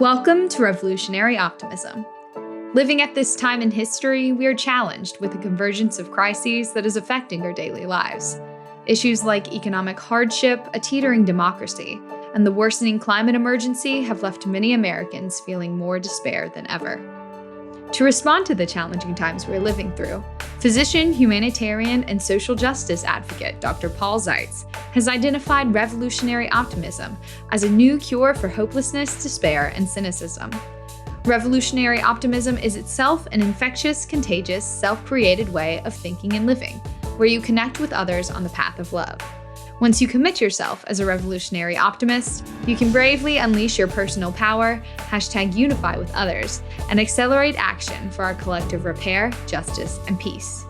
Welcome to Revolutionary Optimism. Living at this time in history, we are challenged with a convergence of crises that is affecting our daily lives. Issues like economic hardship, a teetering democracy, and the worsening climate emergency have left many Americans feeling more despair than ever. To respond to the challenging times we're living through, physician, humanitarian, and social justice advocate Dr. Paul Zeitz has identified revolutionary optimism as a new cure for hopelessness, despair, and cynicism. Revolutionary optimism is itself an infectious, contagious, self-created way of thinking and living, where you connect with others on the path of love. Once you commit yourself as a revolutionary optimist, you can bravely unleash your personal power, #unify with others, and accelerate action for our collective repair, justice, and peace.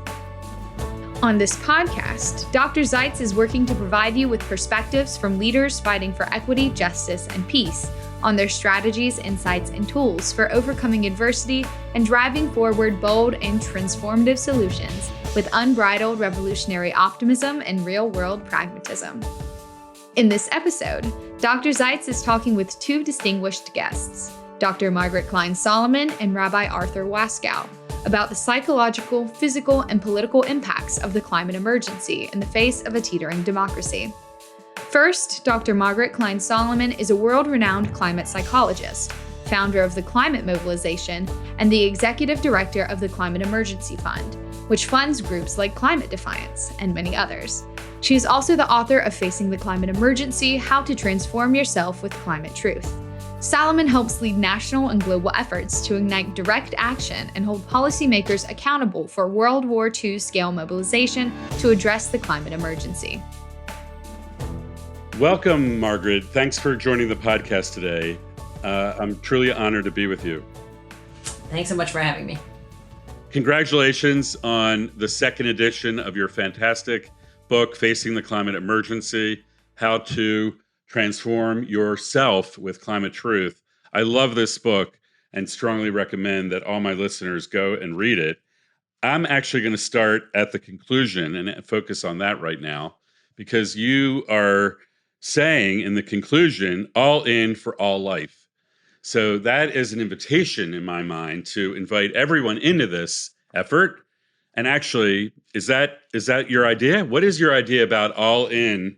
On this podcast, Dr. Zeitz is working to provide you with perspectives from leaders fighting for equity, justice, and peace on their strategies, insights, and tools for overcoming adversity and driving forward bold and transformative solutions with unbridled revolutionary optimism and real-world pragmatism. In this episode, Dr. Zeitz is talking with two distinguished guests, Dr. Margaret Klein Salamon and Rabbi Arthur Waskow, about the psychological, physical, and political impacts of the climate emergency in the face of a teetering democracy. First, Dr. Margaret Klein Salamon is a world-renowned climate psychologist, founder of the Climate Mobilization, and the executive director of the Climate Emergency Fund, which funds groups like Climate Defiance and many others. She is also the author of Facing the Climate Emergency: How to Transform Yourself with Climate Truth. Salamon helps lead national and global efforts to ignite direct action and hold policymakers accountable for World War II scale mobilization to address the climate emergency. Welcome, Margaret. Thanks for joining the podcast today. I'm truly honored to be with you. Thanks so much for having me. Congratulations on the second edition of your fantastic book, Facing the Climate Emergency: How to Transform Yourself with Climate Truth. I love this book and strongly recommend that all my listeners go and read it. I'm actually going to start at the conclusion and focus on that right now, because you are saying in the conclusion, all in for all life. So that is an invitation in my mind to invite everyone into this effort. And actually, is that your idea? What is your idea about all in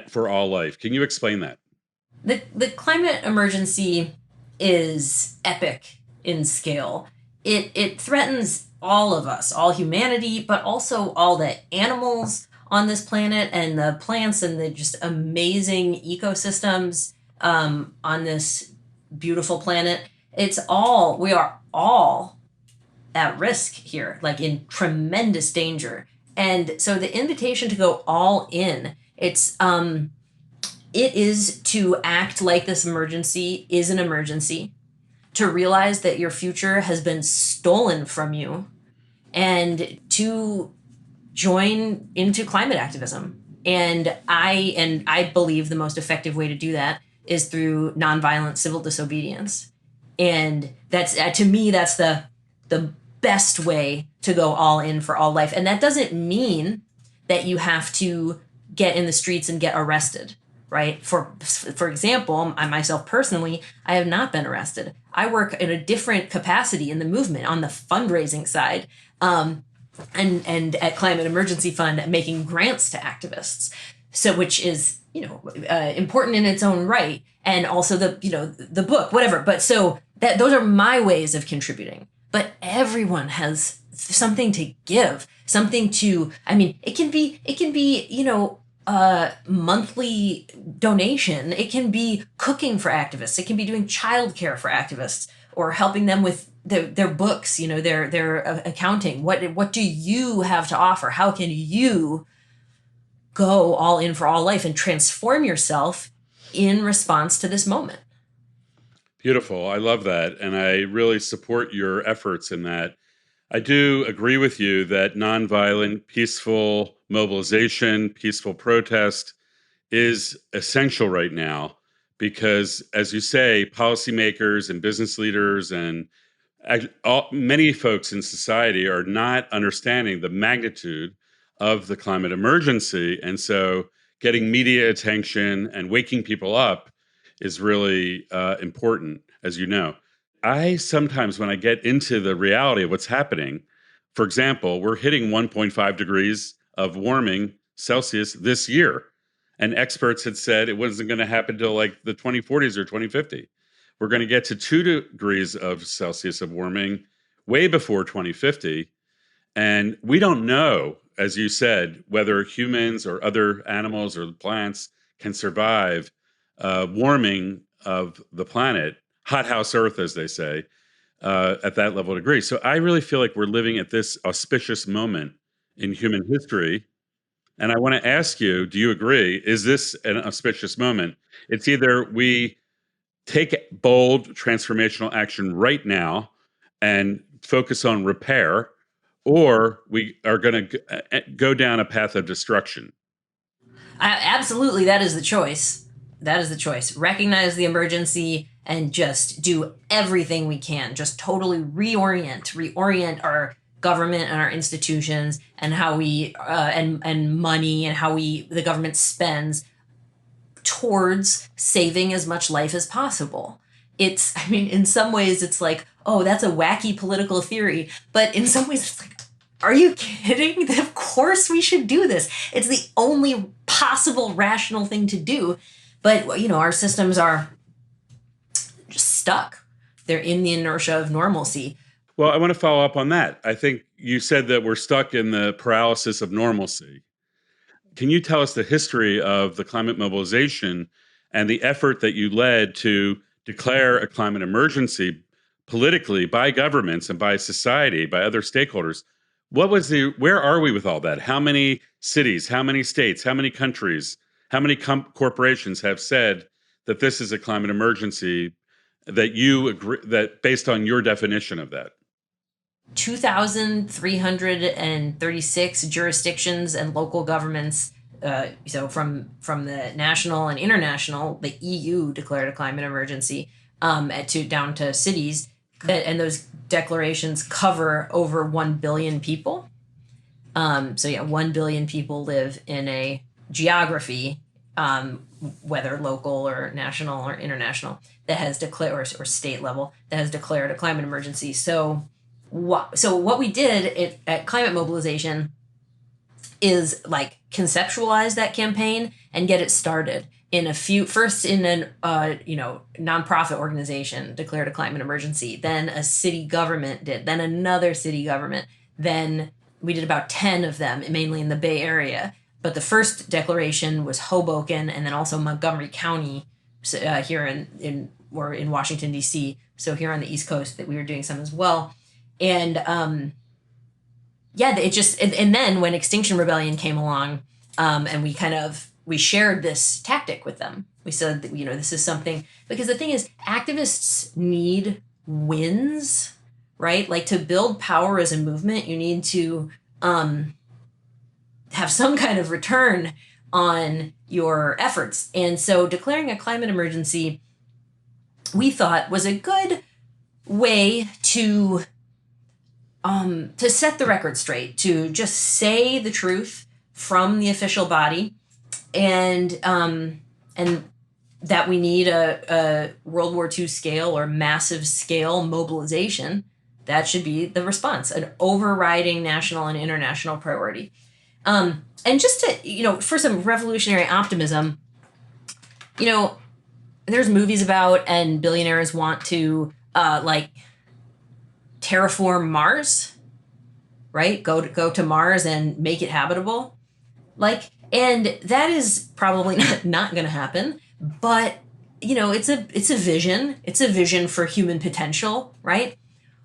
for all life? Can you explain that? The climate emergency is epic in scale. It threatens all of us, all humanity, but also all the animals on this planet and the plants and the just amazing ecosystems on this beautiful planet. We are all at risk here, like in tremendous danger. And so the invitation to go all in, it is to act like this emergency is an emergency, to realize that your future has been stolen from you, and to join into climate activism. And I believe the most effective way to do that is through nonviolent civil disobedience. And that's, to me, that's the best way to go all in for all life. And that doesn't mean that you have to get in the streets and get arrested, right? For example, I myself personally, I have not been arrested. I work in a different capacity in the movement on the fundraising side, and at Climate Emergency Fund, making grants to activists. So, which is, important in its own right. And also the book, whatever. But so those are my ways of contributing. But everyone has something to give, something to, it can be, monthly donation. It can be cooking for activists. It can be doing childcare for activists, or helping them with their books, their accounting. What do you have to offer? How can you go all in for all life and transform yourself in response to this moment? Beautiful. I love that. And I really support your efforts in that. I do agree with you that nonviolent, peaceful mobilization, peaceful protest is essential right now, because, as you say, policymakers and business leaders and many folks in society are not understanding the magnitude of the climate emergency. And so getting media attention and waking people up is really important. as you know. I sometimes, when I get into the reality of what's happening, for example, we're hitting 1.5 degrees of warming Celsius this year. And experts had said it wasn't going to happen till like the 2040s or 2050. We're going to get to 2 degrees of Celsius of warming way before 2050. And we don't know, as you said, whether humans or other animals or plants can survive warming of the planet, hothouse Earth, as they say, at that level of degree. So I really feel like we're living at this auspicious moment in human history. And I want to ask you, do you agree? Is this an auspicious moment? It's either we take bold transformational action right now and focus on repair, or we are going to go down a path of destruction. Absolutely, that is the choice. That is the choice. Recognize the emergency and just do everything we can. Just totally reorient our government and our institutions and how we and money and how the government spends towards saving as much life as possible. I mean, in some ways it's like, oh, that's a wacky political theory, but in some ways it's like, are you kidding? Of course we should do this. It's the only possible rational thing to do. But, our systems are just stuck. They're in the inertia of normalcy. Well, I want to follow up on that. I think you said that we're stuck in the paralysis of normalcy. Can you tell us the history of the climate mobilization and the effort that you led to declare a climate emergency politically by governments and by society, by other stakeholders? Where are we with all that? How many cities, how many states, how many countries, how many corporations have said that this is a climate emergency that you agree, that based on your definition of that? 2,336 jurisdictions and local governments. So from the national and international, the EU declared a climate emergency down to cities. And those declarations cover over 1 billion people. 1 billion people live in a geography, whether local or national or international, that has declared, or state level, that has declared a climate emergency. So what we did at Climate Mobilization is like conceptualize that campaign and get it started. First in an nonprofit organization declared a climate emergency, then a city government did, then another city government, then we did about 10 of them, mainly in the Bay Area. But the first declaration was Hoboken, and then also Montgomery County here in Washington, D.C. So here on the East Coast, that we were doing some as well. And and then when Extinction Rebellion came along, and we shared this tactic with them. We said that, this is something, because the thing is, activists need wins, right? Like, to build power as a movement, you need to have some kind of return on your efforts. And so declaring a climate emergency, we thought, was a good way to set the record straight, to just say the truth from the official body, and that we need a World War II scale or massive scale mobilization. That should be the response, an overriding national and international priority. And just to, for some revolutionary optimism, there's movies about, and billionaires want to terraform Mars, right? Go to Mars and make it habitable. And that is probably not going to happen, but it's a vision. It's a vision for human potential, right?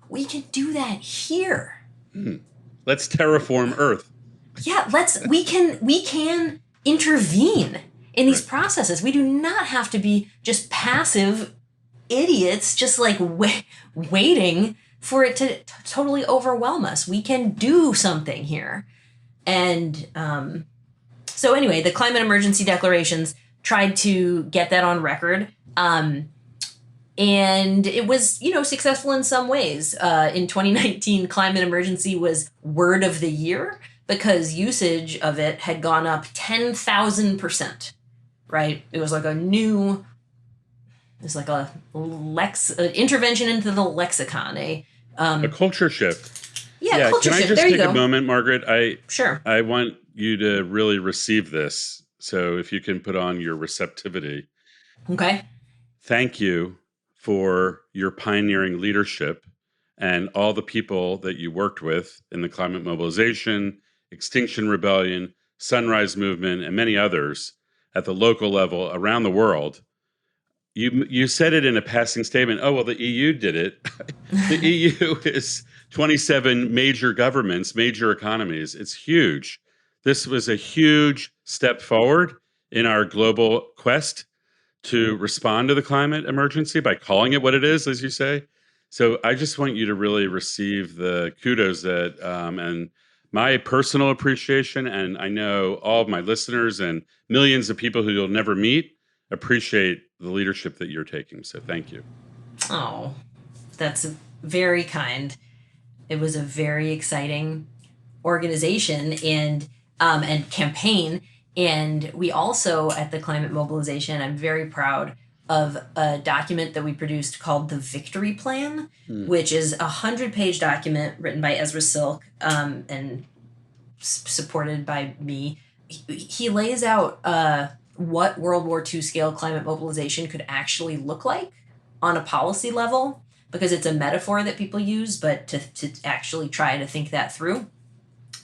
We can do that here. Let's terraform Earth. Yeah, we can intervene in these processes. We do not have to be just passive idiots, just waiting for it to totally overwhelm us. We can do something here. And so anyway, the climate emergency declarations tried to get that on record. And it was, successful in some ways. In 2019, climate emergency was word of the year because usage of it had gone up 10,000%, right? It was like a new It's like a intervention into the lexicon, a culture shift. Yeah, culture can I shift. just There you take go. a moment, Margaret? Sure. I want you to really receive this. So if you can put on your receptivity. Okay. Thank you for your pioneering leadership and all the people that you worked with in the climate mobilization, Extinction Rebellion, Sunrise Movement, and many others at the local level around the world. You said it in a passing statement. Oh, well, the EU did it. The EU is 27 major governments, major economies. It's huge. This was a huge step forward in our global quest to respond to the climate emergency by calling it what it is, as you say. So I just want you to really receive the kudos that and my personal appreciation, and I know all of my listeners and millions of people who you'll never meet appreciate the leadership that you're taking. So thank you. Oh, that's very kind. It was a very exciting organization and campaign. And we also, at the climate mobilization, I'm very proud of a document that we produced called the Victory Plan, which is a 100-page document written by Ezra Silk and supported by me. He lays out what World War II scale climate mobilization could actually look like on a policy level, because it's a metaphor that people use, but to actually try to think that through.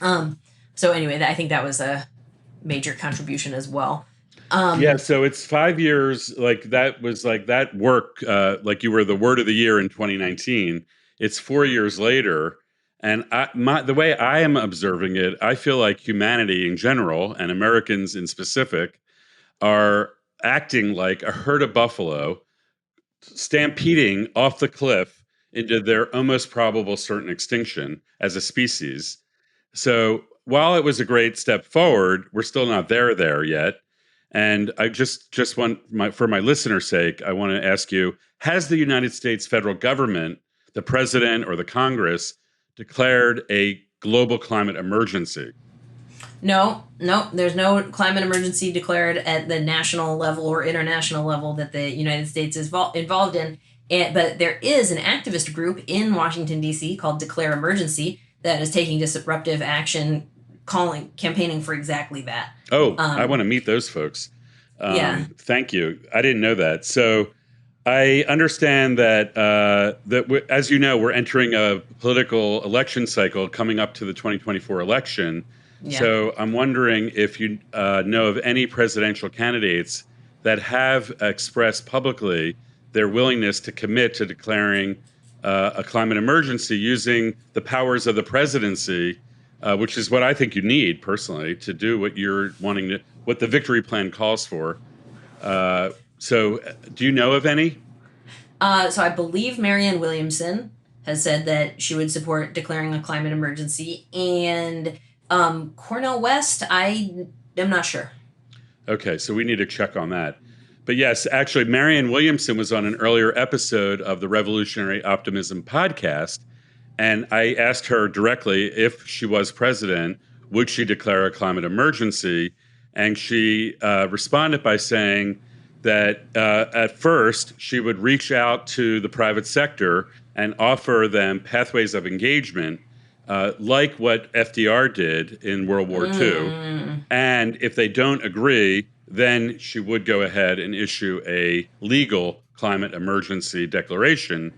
So anyway, I think that was a major contribution as well. So it's 5 years. Like that was like that work. Like you were the word of the year in 2019. It's 4 years later, and the way I am observing it, I feel like humanity in general and Americans in specific are acting like a herd of buffalo, stampeding off the cliff into their almost probable certain extinction as a species. So while it was a great step forward, we're still not there yet. And I just want for my listeners' sake, I want to ask you, has the United States federal government, the president or the Congress, declared a global climate emergency? No, there's no climate emergency declared at the national level or international level that the United States is involved in. But there is an activist group in Washington, D.C. called Declare Emergency that is taking disruptive action, campaigning for exactly that. I want to meet those folks. Thank you. I didn't know that. So I understand that, as you know, we're entering a political election cycle coming up to the 2024 election. Yeah. So I'm wondering if you know of any presidential candidates that have expressed publicly their willingness to commit to declaring a climate emergency using the powers of the presidency, which is what I think you need personally to do what you're wanting to, what the Victory Plan calls for. So do you know of any? So I believe Marianne Williamson has said that she would support declaring a climate emergency, and Cornel West, I am not sure. Okay, so we need to check on that. But yes, actually, Marianne Williamson was on an earlier episode of the Revolutionary Optimism podcast, and I asked her directly if she was president, would she declare a climate emergency? And she responded by saying that at first she would reach out to the private sector and offer them pathways of engagement, like what FDR did in World War II. And if they don't agree, then she would go ahead and issue a legal climate emergency declaration.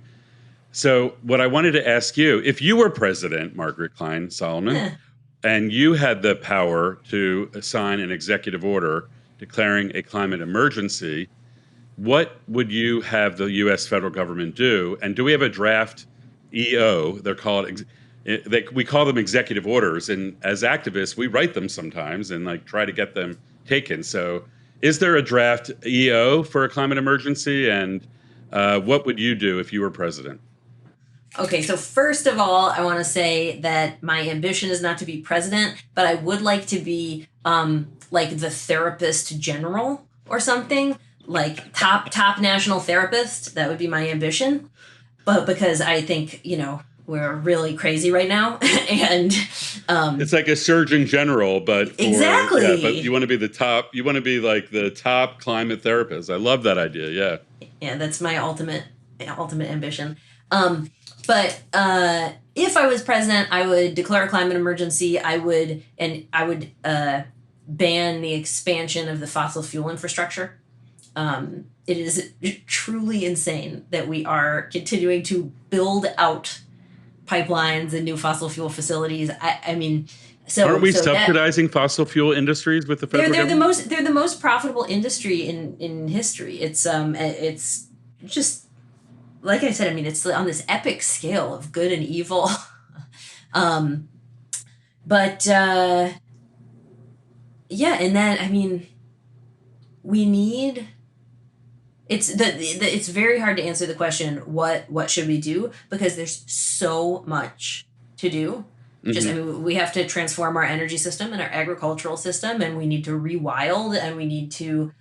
So what I wanted to ask you, if you were president, Margaret Klein Salamon, and you had the power to sign an executive order declaring a climate emergency, what would you have the U.S. federal government do? And do we have a draft EO? They're called, we call them executive orders. And as activists, we write them sometimes and like try to get them taken. So is there a draft EO for a climate emergency? And what would you do if you were president? Okay, so first of all, I want to say that my ambition is not to be president, but I would like to be like the therapist general or something, like top national therapist. That would be my ambition. But because I think, we're really crazy right now, and it's like a surgeon general, but exactly. But you want to be the top. You want to be like the top climate therapist. I love that idea. Yeah. Yeah, that's my ultimate ambition. But if I was president, I would declare a climate emergency. I would ban the expansion of the fossil fuel infrastructure. It is truly insane that we are continuing to build out pipelines and new fossil fuel facilities. I mean, aren't we subsidizing fossil fuel industries with the federal government? They're the most profitable industry in history. It's just, like I said, I mean, it's on this epic scale of good and evil. But yeah, and then, I mean, we need, it's very hard to answer the question, what should we do? Because there's so much to do. Just, I mean, we have to transform our energy system and our agricultural system, and we need to rewild, and we need to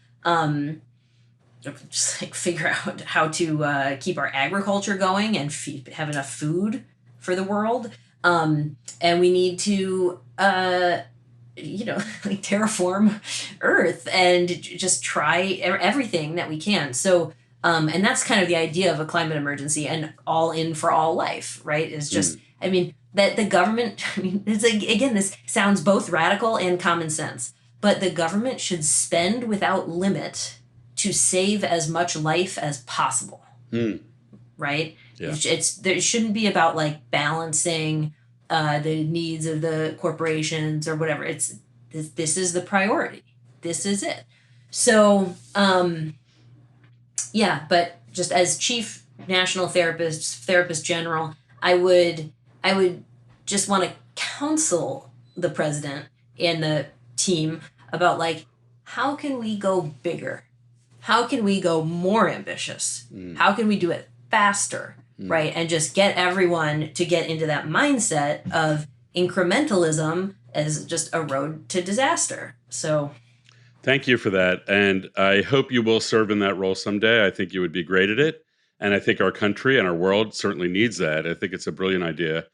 just like figure out how to keep our agriculture going and have enough food for the world. And we need to, like terraform Earth and just try everything that we can. So, and that's kind of the idea of a climate emergency and all in for all life, right? Is just, I mean, that the government, I mean, it's like, again, this sounds both radical and common sense, but the government should spend without limit to save as much life as possible. Right? Yeah. It shouldn't be about like balancing the needs of the corporations or whatever. This is the priority. This is it. So, yeah, but just as chief national therapist general, I would just want to counsel the president and the team about like, how can we go bigger? How can we go more ambitious? How can we do it faster? Right? And just get everyone to get into that mindset of incrementalism as just a road to disaster. So thank you for that. And I hope you will serve in that role someday. I think you would be great at it. And I think our country and our world certainly needs that. I think it's a brilliant idea.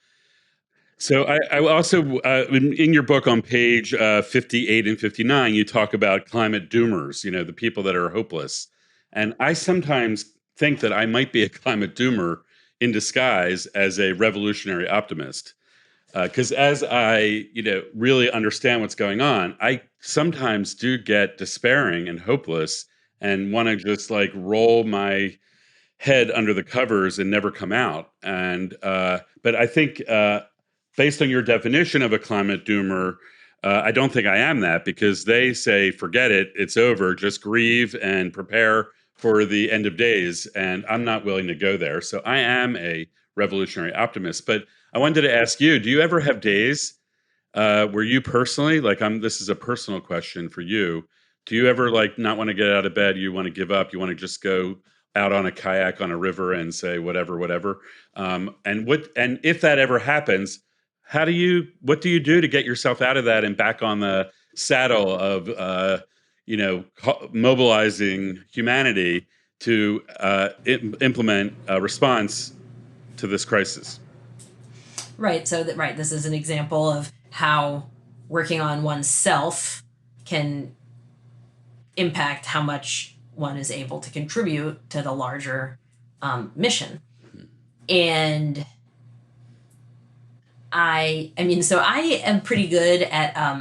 So I also, in your book on page 58 and 59, you talk about climate doomers, the people that are hopeless. And I sometimes think that I might be a climate doomer in disguise as a revolutionary optimist. Because as I, really understand what's going on, I sometimes do get despairing and hopeless and want to just like roll my head under the covers and never come out. And but I think based on your definition of a climate doomer, I don't think I am that, because they say, forget it, it's over, just grieve and prepare for the end of days. And I'm not willing to go there. So I am a revolutionary optimist. But I wanted to ask you, do you ever have days where you personally, this is a personal question for you, do you ever like not want to get out of bed, you want to give up, you want to just go out on a kayak on a river and say whatever? And if that ever happens, what do you do to get yourself out of that and back on the saddle of mobilizing humanity to implement a response to this crisis? Right. So this is an example of how working on oneself can impact how much one is able to contribute to the larger mission. And I am pretty good at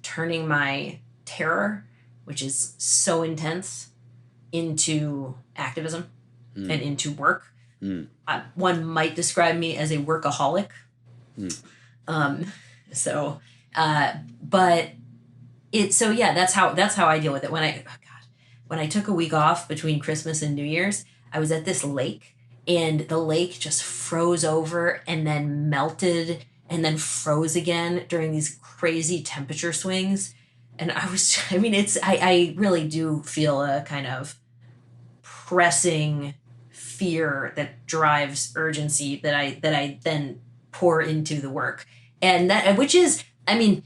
turning my terror, which is so intense, into activism and into work. One might describe me as a workaholic. That's how I deal with it. When I took a week off between Christmas and New Year's, I was at this lake, and the lake just froze over and then melted and then froze again during these crazy temperature swings. And I really do feel a kind of pressing fear that drives urgency that I then pour into the work. And that, which is, everyone's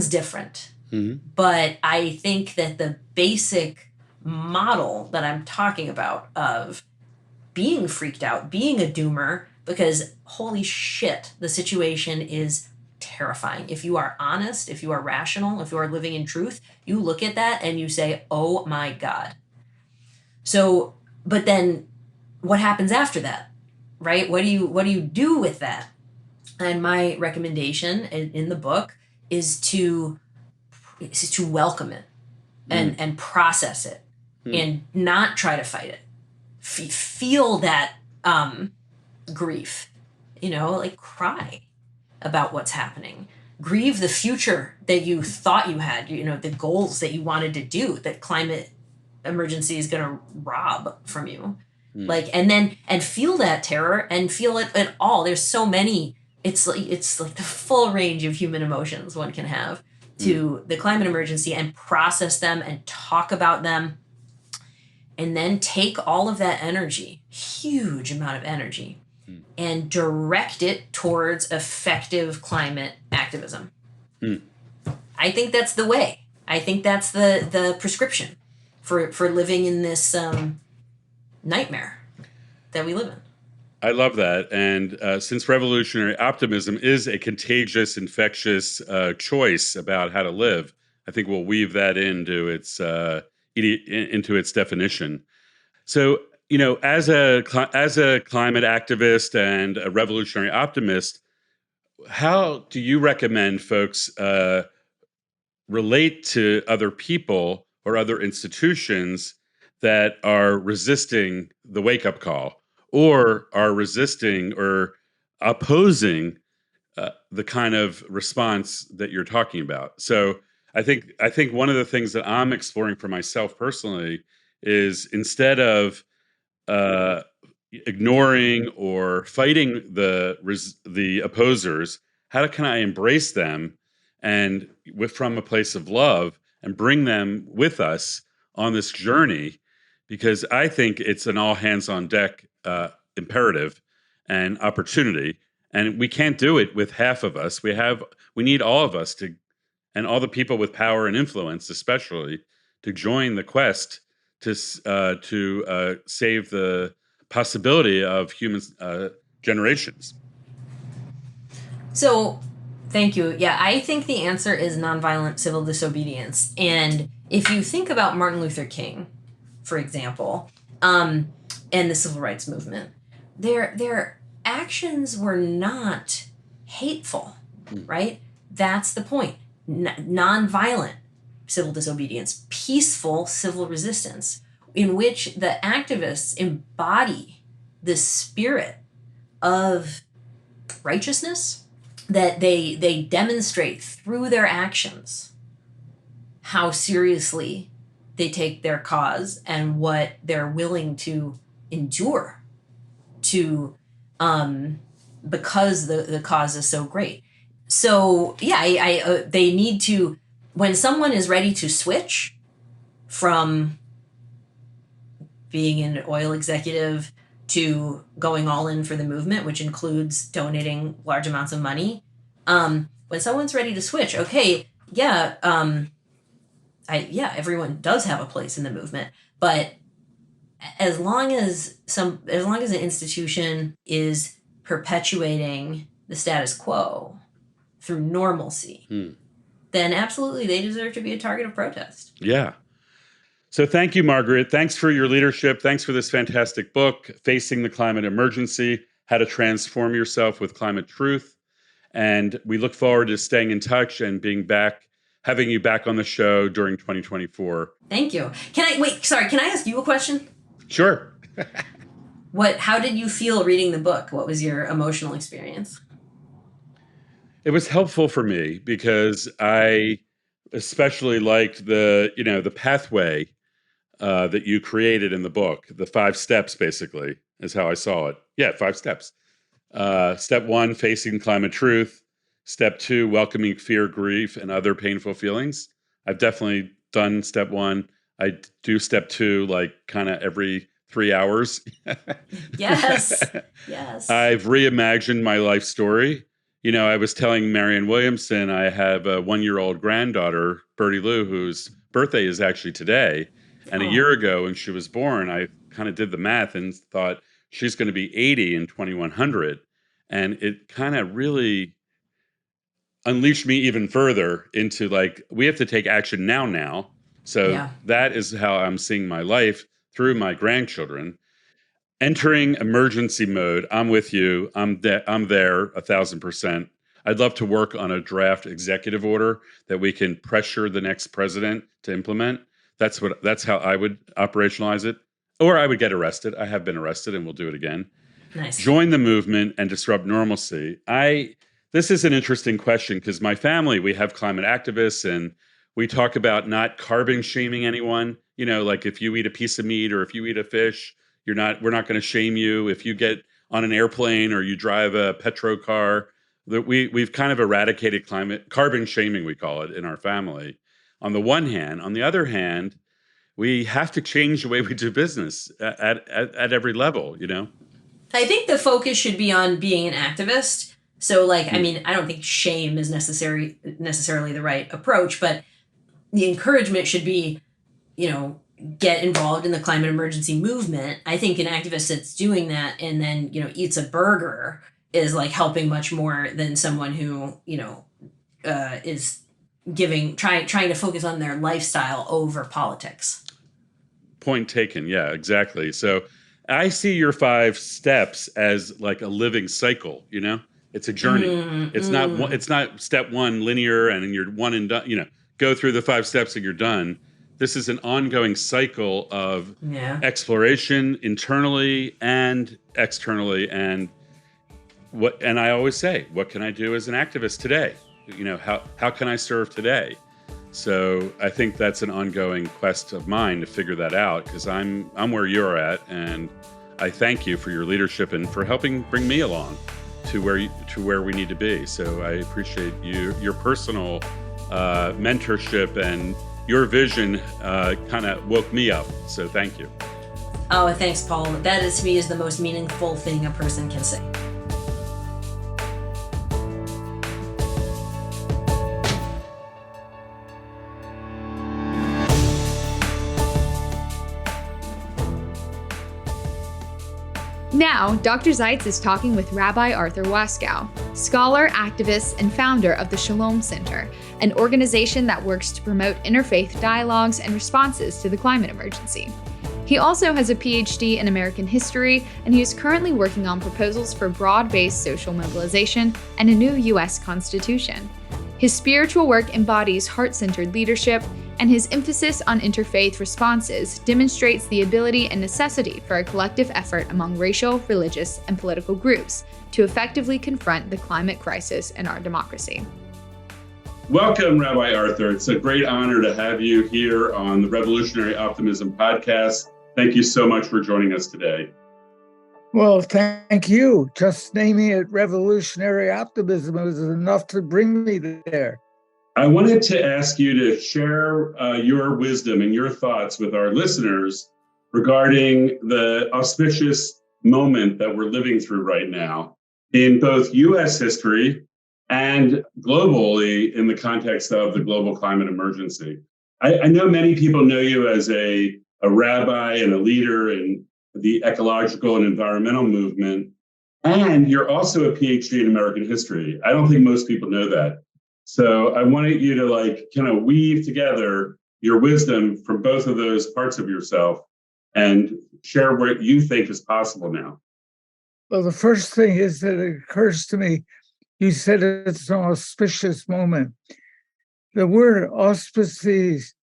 different. But I think that the basic model that I'm talking about of being freaked out, being a doomer, because holy shit, the situation is terrifying. If you are honest, if you are rational, if you are living in truth, you look at that and you say, oh my God. So, but then what happens after that, right? What do you do with that? And my recommendation in the book is to welcome it and process it and not try to fight it. Feel that grief, like cry about what's happening. Grieve the future that you thought you had, the goals that you wanted to do that climate emergency is going to rob from you. And feel that terror and feel it at all. There's so many, it's like the full range of human emotions one can have to the climate emergency, and process them and talk about them. And then take all of that energy, huge amount of energy, and direct it towards effective climate activism. I think that's the way. I think that's the prescription for living in this nightmare that we live in. I love that. And since revolutionary optimism is a contagious, infectious choice about how to live, I think we'll weave that into its definition. So, as a climate activist and a revolutionary optimist, how do you recommend folks relate to other people or other institutions that are resisting the wake-up call, or are resisting or opposing the kind of response that you're talking about? So I think one of the things that I'm exploring for myself personally is, instead of ignoring or fighting the opposers, how can I embrace them and from a place of love, and bring them with us on this journey? Because I think it's an all hands on deck imperative and opportunity, and we can't do it with half of us. We need all of us to, and all the people with power and influence, especially, to join the quest to save the possibility of human generations. So, thank you. Yeah, I think the answer is nonviolent civil disobedience. And if you think about Martin Luther King, for example, and the civil rights movement, their actions were not hateful, right? That's the point. Nonviolent civil disobedience, peaceful civil resistance, in which the activists embody the spirit of righteousness, that they demonstrate through their actions how seriously they take their cause and what they're willing to endure because the cause is so great. So yeah, they need to, when someone is ready to switch from being an oil executive to going all in for the movement, which includes donating large amounts of money, when someone's ready to switch, okay, everyone does have a place in the movement, but as long as an institution is perpetuating the status quo through normalcy, then absolutely they deserve to be a target of protest. Yeah. So thank you, Margaret. Thanks for your leadership. Thanks for this fantastic book, Facing the Climate Emergency: How to Transform Yourself with Climate Truth. And we look forward to staying in touch and having you back on the show during 2024. Thank you. Can I ask you a question? Sure. How did you feel reading the book? What was your emotional experience? It was helpful for me because I especially liked the pathway that you created in the book. The 5 steps, basically, is how I saw it. Yeah, 5 steps. Step 1, facing climate truth. Step 2, welcoming fear, grief, and other painful feelings. I've definitely done step 1. I do step 2 like kind of every 3 hours. Yes. Yes. I've reimagined my life story. I was telling Marianne Williamson I have a 1-year-old granddaughter, Bertie Lou, whose birthday is actually today. And a year ago, when she was born, I kind of did the math and thought she's going to be 80 in 2100. And it kind of really unleashed me even further into like, we have to take action now. So that is how I'm seeing my life through my grandchildren. Entering emergency mode. I'm with you. I'm there 1,000%. I'd love to work on a draft executive order that we can pressure the next president to implement. That's how I would operationalize it. Or I would get arrested. I have been arrested and we'll do it again. Nice. Join the movement and disrupt normalcy. This is an interesting question because my family, we have climate activists and we talk about not carbon shaming anyone. Like if you eat a piece of meat or if you eat a fish, we're not going to shame you. If you get on an airplane or you drive a petro car, we've kind of eradicated carbon shaming, we call it, in our family. On the one hand, on the other hand, we have to change the way we do business at every level, I think the focus should be on being an activist. So I don't think shame is necessarily the right approach, but the encouragement should be, get involved in the climate emergency movement. I think an activist that's doing that and then, eats a burger is helping much more than someone who, is trying to focus on their lifestyle over politics. Point taken. Yeah, exactly. So I see your 5 steps as like a living cycle, It's a journey. It's not step 1 linear and you're one and done, go through the 5 steps and you're done. This is an ongoing cycle of exploration internally and externally. And I always say, what can I do as an activist today? How can I serve today? So I think that's an ongoing quest of mine to figure that out because I'm where you're at, and I thank you for your leadership and for helping bring me along to where we need to be. So I appreciate your personal mentorship, and your vision kind of woke me up. So thank you. Oh, thanks, Paul. That to me is the most meaningful thing a person can say. Now, Dr. Zeitz is talking with Rabbi Arthur Waskow, scholar, activist, and founder of the Shalom Center, an organization that works to promote interfaith dialogues and responses to the climate emergency. He also has a PhD in American history, and he is currently working on proposals for broad-based social mobilization and a new U.S. Constitution. His spiritual work embodies heart-centered leadership, and his emphasis on interfaith responses demonstrates the ability and necessity for a collective effort among racial, religious, and political groups to effectively confront the climate crisis in our democracy. Welcome, Rabbi Arthur. It's a great honor to have you here on the Revolutionary Optimism podcast. Thank you so much for joining us today. Well, thank you. Just naming it Revolutionary Optimism was enough to bring me there. I wanted to ask you to share your wisdom and your thoughts with our listeners regarding the auspicious moment that we're living through right now in both U.S. history and globally in the context of the global climate emergency. I know many people know you as a rabbi and a leader in the ecological and environmental movement, and you're also a PhD in American history. I don't think most people know that. So I wanted you to kind of weave together your wisdom from both of those parts of yourself and share what you think is possible now. Well, the first thing is that it occurs to me, you said it's an auspicious moment. The word auspices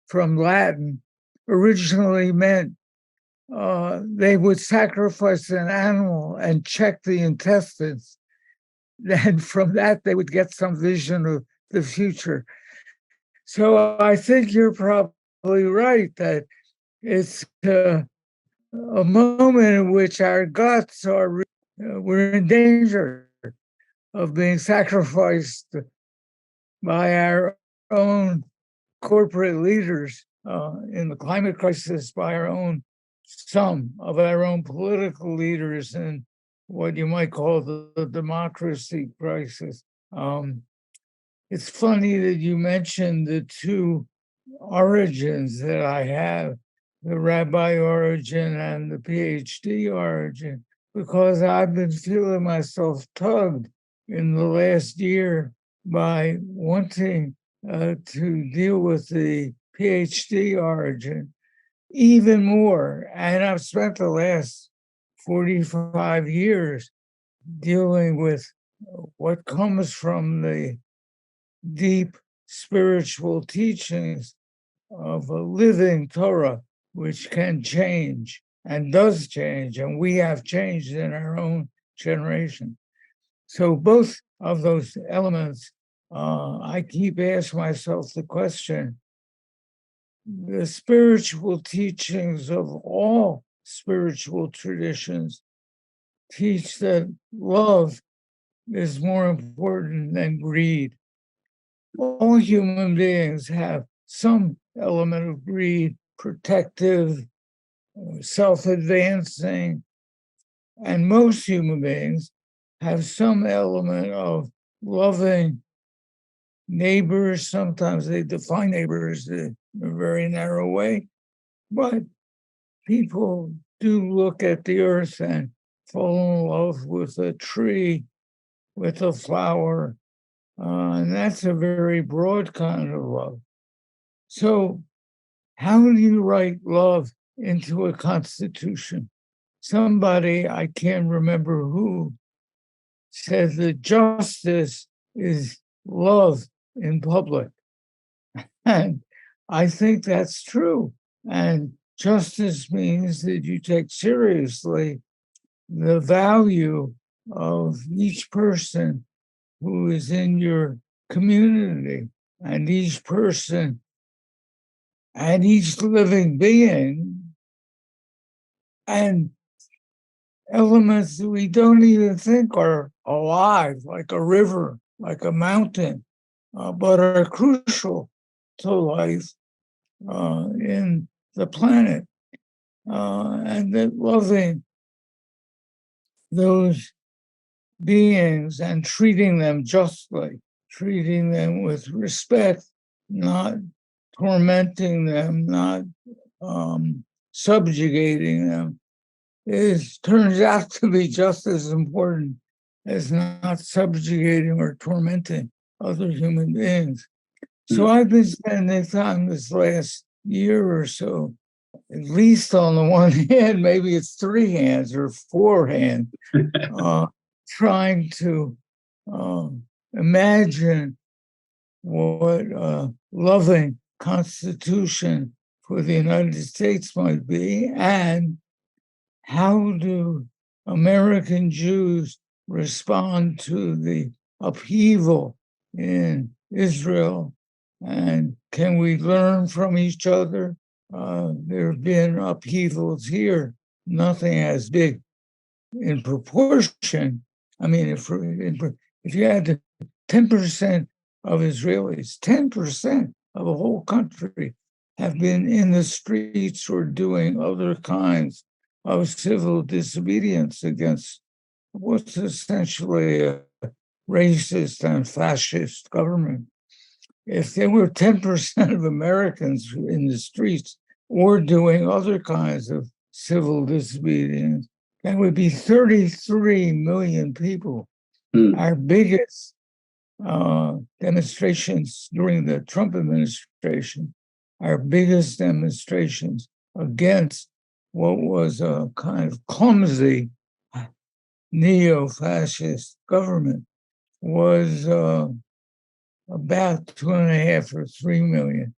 from Latin originally meant they would sacrifice an animal and check the intestines. Then from that, they would get some vision of the future. So I think you're probably right that it's a moment in which our guts we're in danger of being sacrificed by our own corporate leaders in the climate crisis, by some of our own political leaders, and what you might call the democracy crisis. It's funny that you mentioned the two origins that I have, the rabbi origin and the PhD origin, because I've been feeling myself tugged in the last year by wanting to deal with the PhD origin even more. And I've spent the last 45 years dealing with what comes from the deep spiritual teachings of a living Torah, which can change and does change, and we have changed in our own generation. So both of those elements, I keep asking myself the question, the spiritual teachings of all spiritual traditions teach that love is more important than greed. All human beings have some element of greed, protective, self-advancing, and most human beings have some element of loving neighbors. Sometimes they define neighbors in a very narrow way, but people do look at the earth and fall in love with a tree, with a flower, and that's a very broad kind of love. So how do you write love into a constitution? Somebody, I can't remember who, said that justice is love in public. And I think that's true. And justice means that you take seriously the value of each person who is in your community, and each person and each living being, and elements that we don't even think are alive, like a river, like a mountain, but are crucial to life in the planet. And that loving those beings and treating them justly, treating them with respect, not tormenting them, not subjugating them, turns out to be just as important as not subjugating or tormenting other human beings. So I've been spending time this last year or so, at least on the one hand, maybe it's 3 hands or 4 hands, trying to imagine what a loving constitution for the United States might be, and how do American Jews respond to the upheaval in Israel? And can we learn from each other? There have been upheavals here, nothing as big in proportion. I mean, if you had 10% of Israelis, 10% of the whole country have been in the streets or doing other kinds of civil disobedience against what's essentially a racist and fascist government. If there were 10% of Americans in the streets or doing other kinds of civil disobedience, that would be 33 million people. Our biggest demonstrations during the Trump administration, our biggest demonstrations against what was a kind of clumsy neo-fascist government was about 2.5 or 3 million.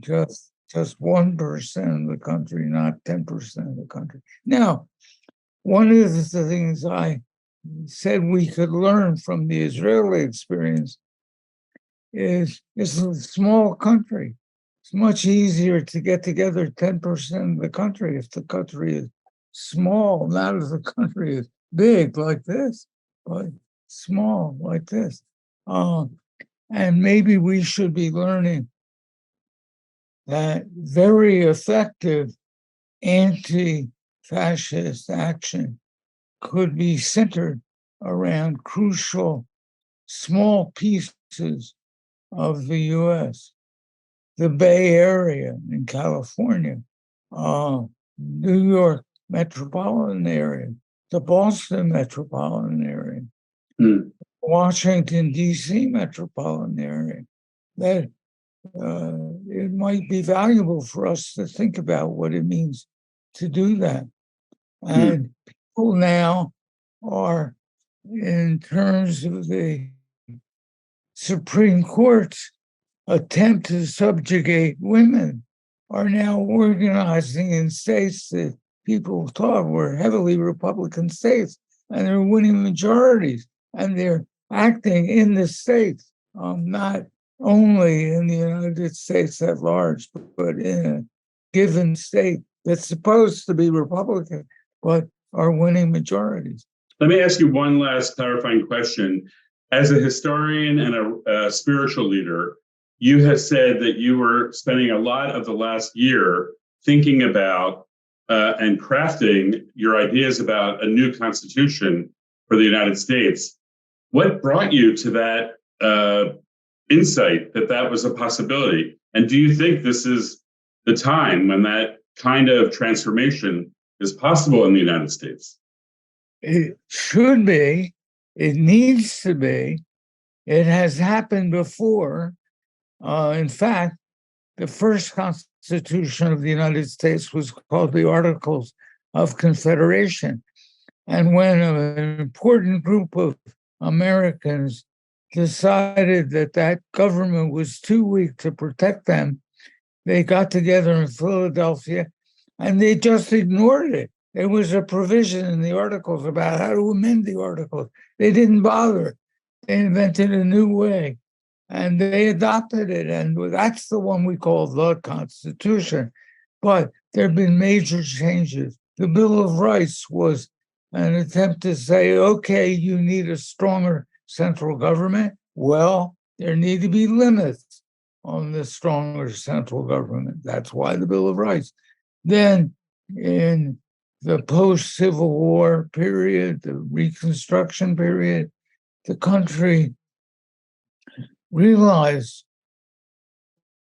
Just 1% of the country, not 10% of the country. Now, one of the things I said we could learn from the Israeli experience is it's a small country. It's much easier to get together 10% of the country if the country is small, not if the country is big like this, but small like this. And maybe we should be learning that very effective anti-fascist action could be centered around crucial small pieces of the U.S., the Bay Area in California, New York metropolitan area, the Boston metropolitan area, Washington, D.C. metropolitan area, that it might be valuable for us to think about what it means to do that. And people now are, in terms of the Supreme Court's attempt to subjugate women, are now organizing in states that people thought were heavily Republican states, and they're winning majorities, and they're acting in the states, not only in the United States at large, but in a given state that's supposed to be Republican, but are winning majorities. Let me ask you one last clarifying question. As a historian and a spiritual leader, you have said that you were spending a lot of the last year thinking about and crafting your ideas about a new constitution for the United States. What brought you to that insight that that was a possibility? And do you think this is the time when that kind of transformation is possible in the United States? It should be. It needs to be. It has happened before. In fact, the first Constitution of the United States was called the Articles of Confederation. And when an important group of Americans decided that that government was too weak to protect them, they got together in Philadelphia and they just ignored it. There was a provision in the Articles about how to amend the Articles. They didn't bother. They invented a new way and they adopted it. And that's the one we call the Constitution. But there have been major changes. The Bill of Rights was an attempt to say, okay, you need a stronger central government. Well, there need to be limits on the stronger central government. That's why the Bill of Rights. Then in the post-Civil War period, the Reconstruction period, the country realized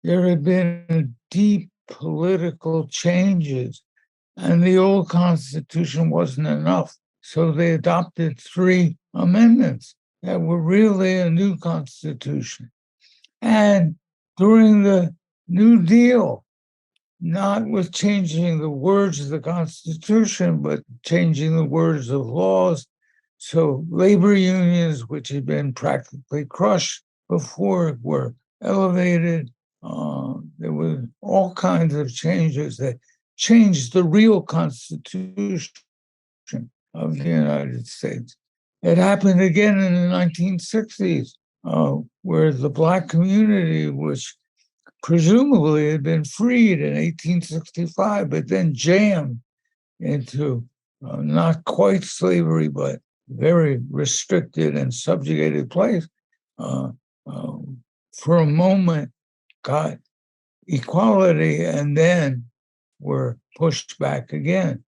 there had been deep political changes and the old Constitution wasn't enough. So they adopted 3 amendments that were really a new Constitution. And during the New Deal, not with changing the words of the Constitution, but changing the words of laws. So labor unions, which had been practically crushed before, were elevated. There were all kinds of changes that changed the real Constitution of the United States. It happened again in the 1960s, where the Black community, which presumably had been freed in 1865, but then jammed into not quite slavery, but very restricted and subjugated place, for a moment got equality and then were pushed back again.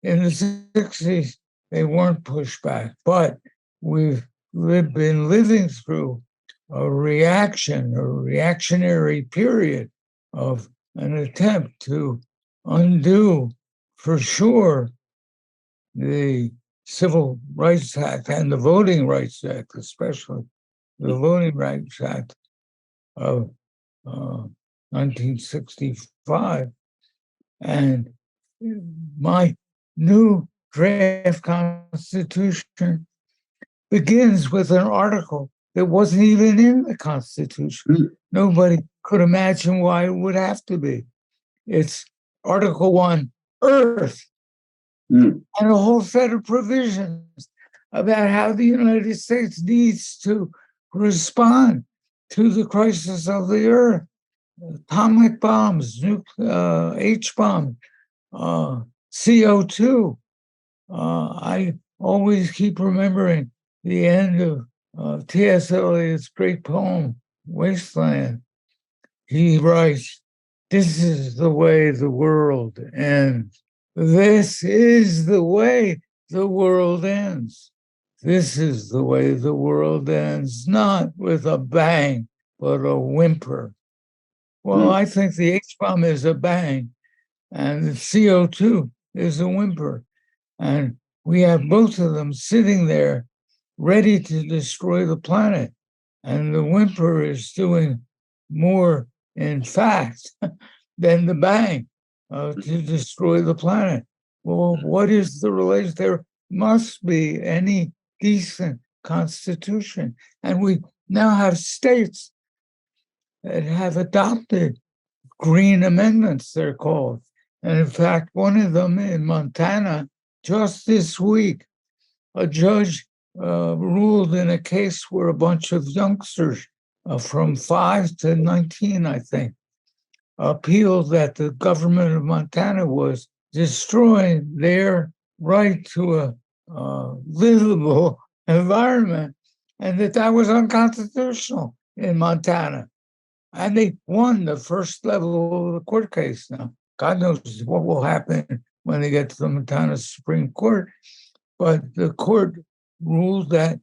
In the 60s, they weren't pushed back, but we've been living through a reactionary period of an attempt to undo, for sure, the Civil Rights Act and the Voting Rights Act, especially the Voting Rights Act of 1965. And my new draft Constitution begins with an article that wasn't even in the Constitution. Nobody could imagine why it would have to be. It's Article 1, Earth, and a whole set of provisions about how the United States needs to respond to the crisis of the Earth. Atomic bombs, H-bomb, CO2. I always keep remembering the end of T.S. Eliot's great poem, Wasteland. He writes, "This is the way the world ends. This is the way the world ends. This is the way the world ends, not with a bang, but a whimper." Well, I think the H-bomb is a bang, and the CO2 is a whimper. And we have both of them sitting there ready to destroy the planet. And the whimper is doing more, in fact, than the bang to destroy the planet. Well, what is the relation? There must be any decent constitution. And we now have states that have adopted green amendments, they're called. And in fact, one of them in Montana, just this week, a judge ruled in a case where a bunch of youngsters from 5 to 19, I think, appealed that the government of Montana was destroying their right to a livable environment, and that was unconstitutional in Montana. And they won the first level of the court case. Now, God knows what will happen when they get to the Montana Supreme Court. But the court ruled that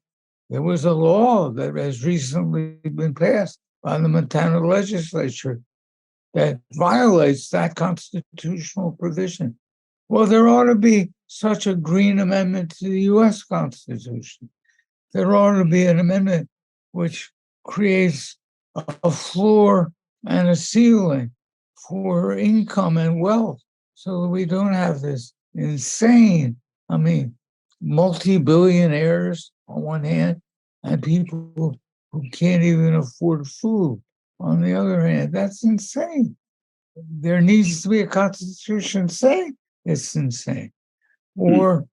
there was a law that has recently been passed by the Montana legislature that violates that constitutional provision. Well, there ought to be such a green amendment to the U.S. Constitution. There ought to be an amendment which creates a floor and a ceiling for income and wealth so that we don't have this insane, multi-billionaires on one hand and people who can't even afford food on the other hand. That's insane. There needs to be a constitution saying it's insane. Or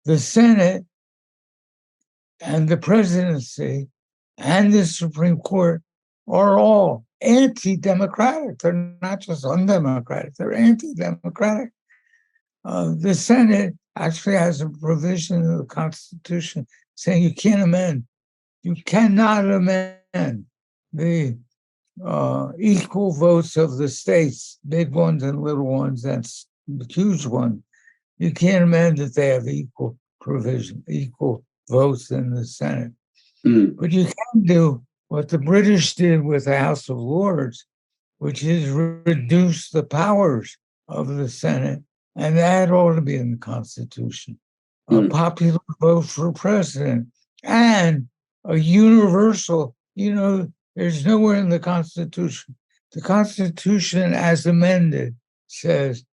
the Senate and the presidency and the Supreme Court are all anti-democratic. They're not just undemocratic, they're anti-democratic. The Senate actually has a provision in the Constitution saying you cannot amend the equal votes of the states, big ones and little ones, that's the huge one. You can't amend that they have equal votes in the Senate. But you can do what the British did with the House of Lords, which is reduce the powers of the Senate, and that ought to be in the Constitution. A popular vote for president and a universal, there's nowhere in the Constitution. The Constitution as amended says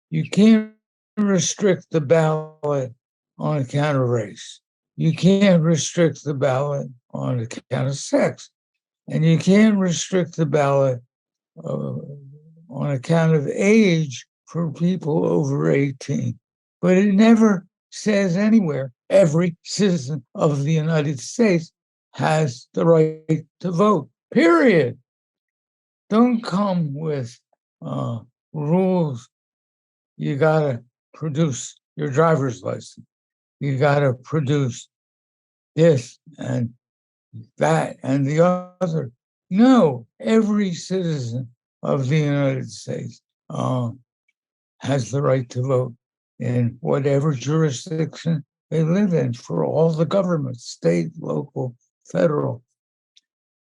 you can't restrict the ballot on account of race. You can't restrict the ballot on account of sex. And you can't restrict the ballot on account of age for people over 18. But it never says anywhere every citizen of the United States has the right to vote, period. Don't come with rules. You got to produce your driver's license. You got to produce this and that and the other. No, every citizen of the United States has the right to vote in whatever jurisdiction they live in for all the governments, state, local, federal.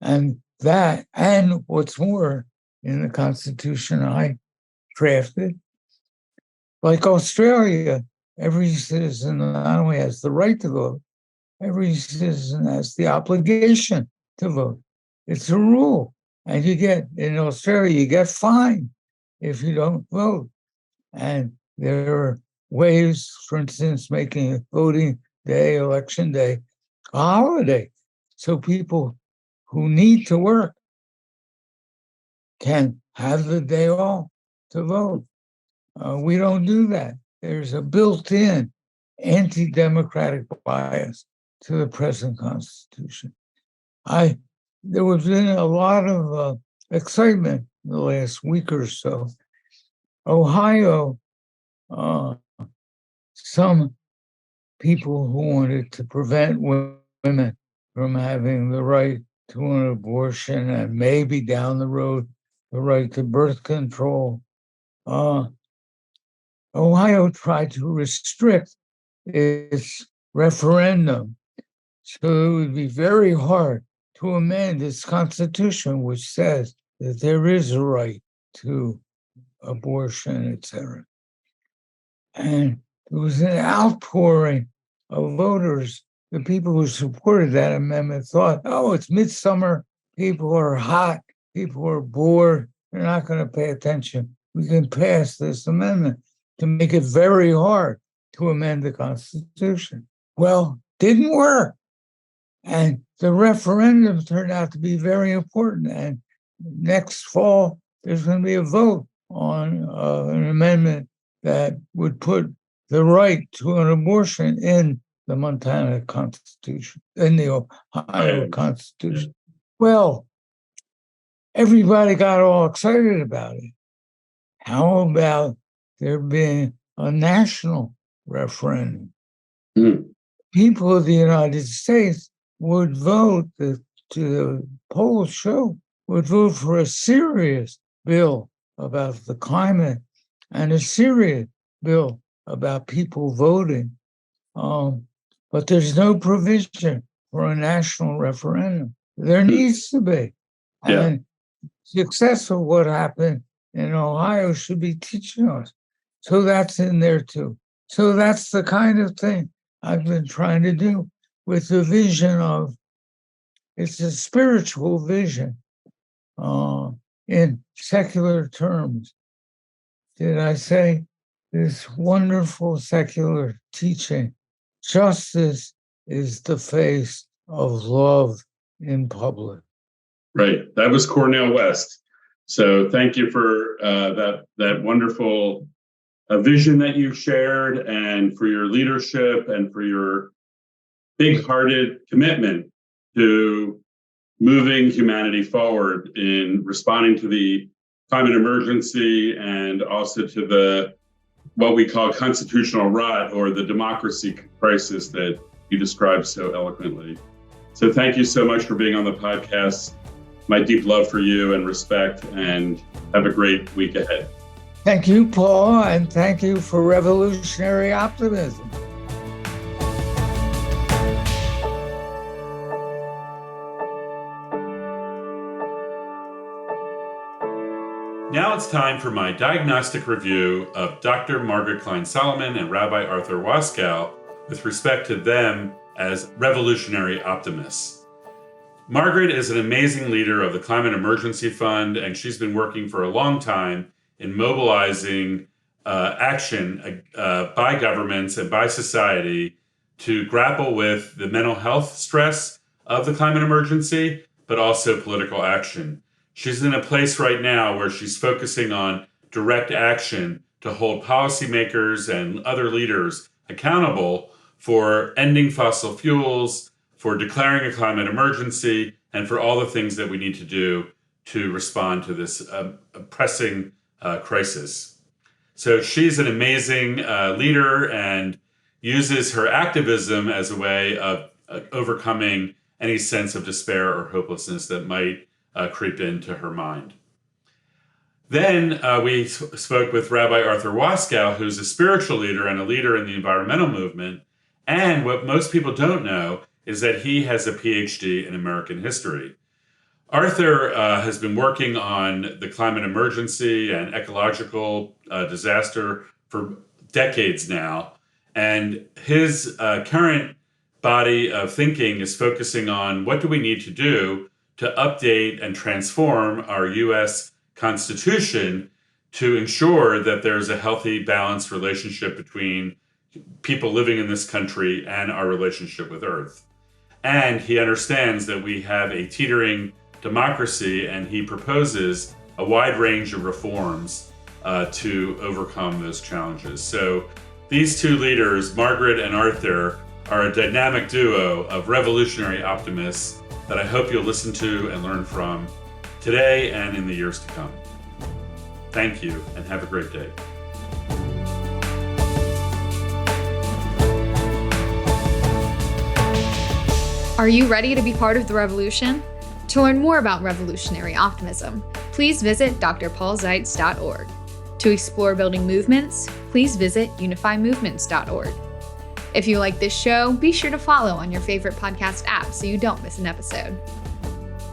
And that, and what's more, in the Constitution I drafted, like Australia, every citizen not only has the right to vote, every citizen has the obligation to vote. It's a rule. And in Australia, you get fined if you don't vote. And there are ways, for instance, making voting day, election day, a holiday. So people who need to work can have the day off to vote. We don't do that. There's a built-in anti-democratic bias to the present Constitution. There was been a lot of excitement in the last week or so. Ohio, some people who wanted to prevent women from having the right to an abortion and maybe down the road the right to birth control. Ohio tried to restrict its referendum, so it would be very hard to amend its constitution, which says that there is a right to abortion, etc. And there was an outpouring of voters, the people who supported that amendment, thought, oh, it's midsummer, people are hot, people are bored, they're not going to pay attention. We can pass this amendment to make it very hard to amend the Constitution. Well, didn't work. And the referendum turned out to be very important. And next fall, there's going to be a vote on an amendment that would put the right to an abortion in the Montana Constitution, in the Ohio Constitution. Well, everybody got all excited about it. How about there being a national referendum? People of the United States would vote, to the polls show, would vote for a serious bill about the climate and a serious bill about people voting. But there's no provision for a national referendum. There needs to be. Yeah. And success of what happened in Ohio should be teaching us. So that's in there too. So that's the kind of thing I've been trying to do with the vision of, it's a spiritual vision in secular terms. Did I say this wonderful secular teaching? Justice is the face of love in public. Right. That was Cornel West. So thank you for that wonderful vision that you shared, and for your leadership, and for your big-hearted commitment to moving humanity forward in responding to the climate emergency, and also to the what we call constitutional rot, or the democracy crisis that you described so eloquently. So thank you so much for being on the podcast. My deep love for you and respect, and have a great week ahead. Thank you, Paul, and thank you for revolutionary optimism. Now it's time for my diagnostic review of Dr. Margaret Klein Salamon and Rabbi Arthur Waskow with respect to them as revolutionary optimists. Margaret is an amazing leader of the Climate Emergency Fund, and she's been working for a long time in mobilizing action by governments and by society to grapple with the mental health stress of the climate emergency, but also political action. She's in a place right now where she's focusing on direct action to hold policymakers and other leaders accountable for ending fossil fuels, for declaring a climate emergency, and for all the things that we need to do to respond to this pressing crisis. So she's an amazing leader and uses her activism as a way of overcoming any sense of despair or hopelessness that might creep into her mind. Then we spoke with Rabbi Arthur Waskow, who's a spiritual leader and a leader in the environmental movement. And what most people don't know is that he has a PhD in American history. Arthur has been working on the climate emergency and ecological disaster for decades now. And his current body of thinking is focusing on what do we need to do to update and transform our U.S. Constitution to ensure that there's a healthy, balanced relationship between people living in this country and our relationship with Earth. And he understands that we have a teetering democracy, and he proposes a wide range of reforms to overcome those challenges. So these two leaders, Margaret and Arthur, are a dynamic duo of revolutionary optimists that I hope you'll listen to and learn from today and in the years to come. Thank you, and have a great day. Are you ready to be part of the revolution? To learn more about revolutionary optimism, please visit drpaulzeitz.org. To explore building movements, please visit unifymovements.org. If you like this show, be sure to follow on your favorite podcast app so you don't miss an episode.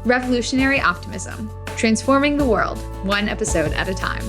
Revolutionary Optimism, transforming the world, one episode at a time.